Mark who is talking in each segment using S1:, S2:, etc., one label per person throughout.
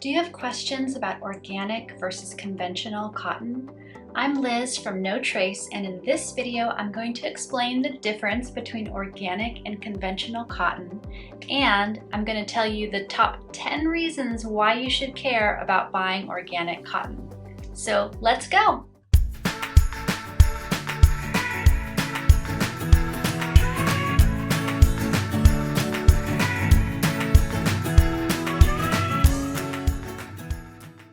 S1: Do you have questions about organic versus conventional cotton? I'm Liz from No Trace, and in this video I'm going to explain the difference between organic and conventional cotton, and I'm going to tell you the top 10 reasons why you should care about buying organic cotton. So let's go!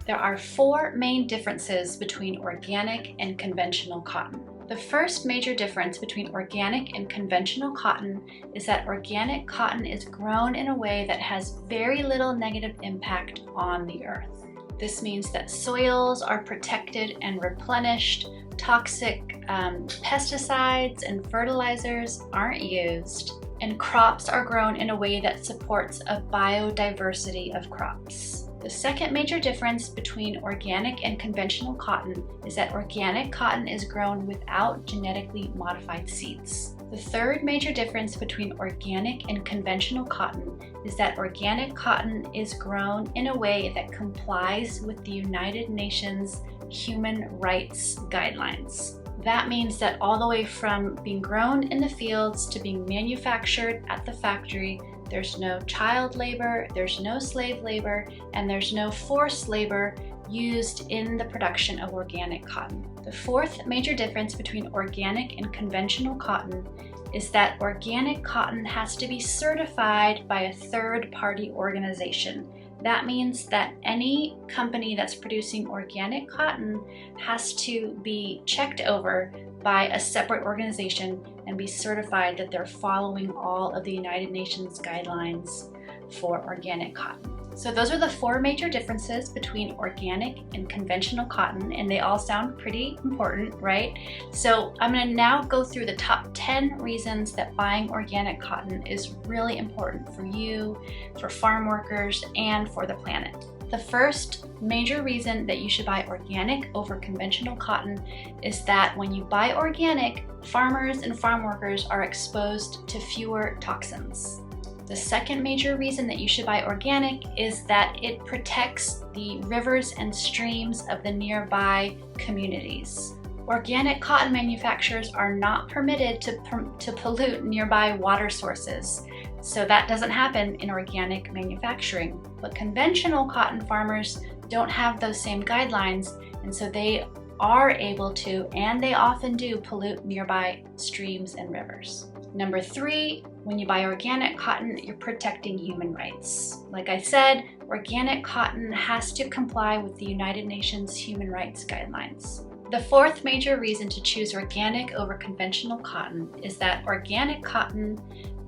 S1: There are four main differences between organic and conventional cotton. The first major difference between organic and conventional cotton is that organic cotton is grown in a way that has very little negative impact on the earth. This means that soils are protected and replenished, toxic pesticides and fertilizers aren't used, and crops are grown in a way that supports a biodiversity of crops. The second major difference between organic and conventional cotton is that organic cotton is grown without genetically modified seeds. The third major difference between organic and conventional cotton is that organic cotton is grown in a way that complies with the United Nations Human Rights Guidelines. That means that all the way from being grown in the fields to being manufactured at the factory, there's no child labor, there's no slave labor, and there's no forced labor used in the production of organic cotton. The fourth major difference between organic and conventional cotton is that organic cotton has to be certified by a third-party organization. That means that any company that's producing organic cotton has to be checked over by a separate organization and be certified that they're following all of the United Nations guidelines for organic cotton. So those are the four major differences between organic and conventional cotton, and they all sound pretty important, right? So I'm going to now go through the top 10 reasons that buying organic cotton is really important for you, for farm workers, and for the planet. The first major reason that you should buy organic over conventional cotton is that when you buy organic, farmers and farm workers are exposed to fewer toxins. The second major reason that you should buy organic is that it protects the rivers and streams of the nearby communities. Organic cotton manufacturers are not permitted to pollute nearby water sources, so that doesn't happen in organic manufacturing. But conventional cotton farmers don't have those same guidelines, and so they are able to, and they often do, pollute nearby streams and rivers. Number three, when you buy organic cotton, you're protecting human rights. Like I said, organic cotton has to comply with the United Nations Human Rights Guidelines. The fourth major reason to choose organic over conventional cotton is that organic cotton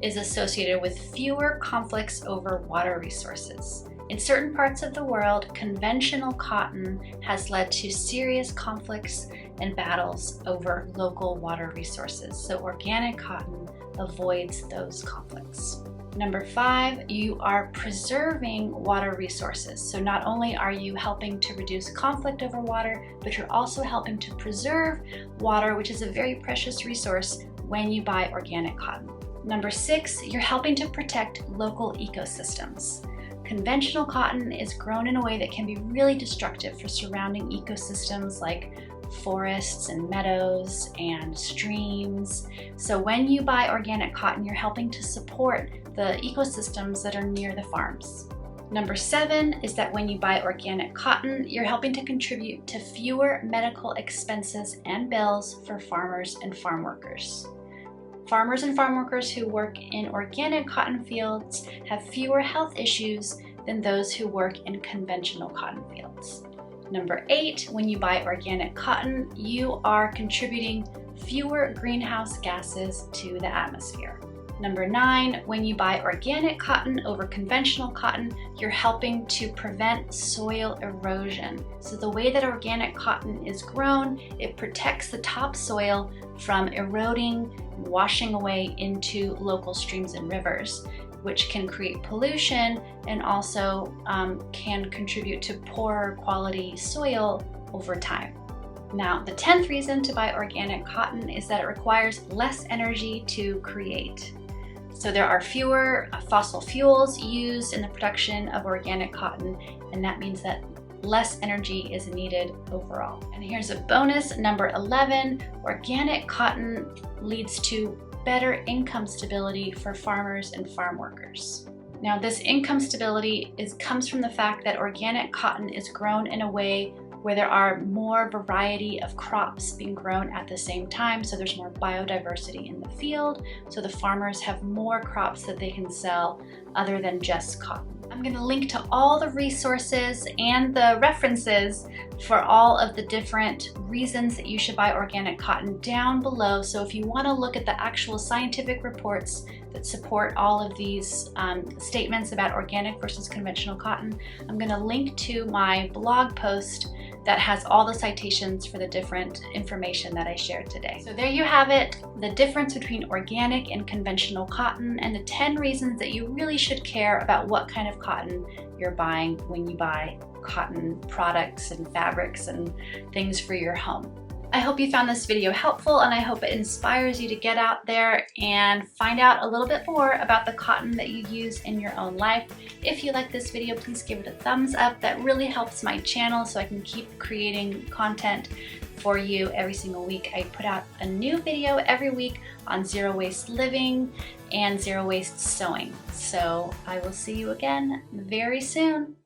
S1: is associated with fewer conflicts over water resources. In certain parts of the world, conventional cotton has led to serious conflicts and battles over local water resources. So organic cotton avoids those conflicts. Number five, you are preserving water resources. So not only are you helping to reduce conflict over water, but you're also helping to preserve water, which is a very precious resource when you buy organic cotton. Number six, you're helping to protect local ecosystems. Conventional cotton is grown in a way that can be really destructive for surrounding ecosystems like forests and meadows and streams. So when you buy organic cotton, you're helping to support the ecosystems that are near the farms. Number seven is that when you buy organic cotton, you're helping to contribute to fewer medical expenses and bills for farmers and farm workers. Farmers and farm workers who work in organic cotton fields have fewer health issues than those who work in conventional cotton fields. Number eight, when you buy organic cotton, you are contributing fewer greenhouse gases to the atmosphere. Number nine, when you buy organic cotton over conventional cotton, you're helping to prevent soil erosion. So the way that organic cotton is grown, it protects the topsoil from eroding and washing away into local streams and rivers, which can create pollution and also can contribute to poorer quality soil over time. Now, the 10th reason to buy organic cotton is that it requires less energy to create. So there are fewer fossil fuels used in the production of organic cotton, and that means that less energy is needed overall. And here's a bonus, number 11, organic cotton leads to better income stability for farmers and farm workers. Now, this income stability comes from the fact that organic cotton is grown in a way where there are more variety of crops being grown at the same time, so there's more biodiversity in the field, so the farmers have more crops that they can sell other than just cotton. I'm going to link to all the resources and the references for all of the different reasons that you should buy organic cotton down below. So if you want to look at the actual scientific reports that support all of these statements about organic versus conventional cotton, I'm going to link to my blog post that has all the citations for the different information that I shared today. So there you have it, the difference between organic and conventional cotton and the 10 reasons that you really should care about what kind of cotton you're buying when you buy cotton products and fabrics and things for your home. I hope you found this video helpful, and I hope it inspires you to get out there and find out a little bit more about the cotton that you use in your own life. If you like this video, please give it a thumbs up. That really helps my channel so I can keep creating content for you every single week. I put out a new video every week on zero waste living and zero waste sewing. So I will see you again very soon.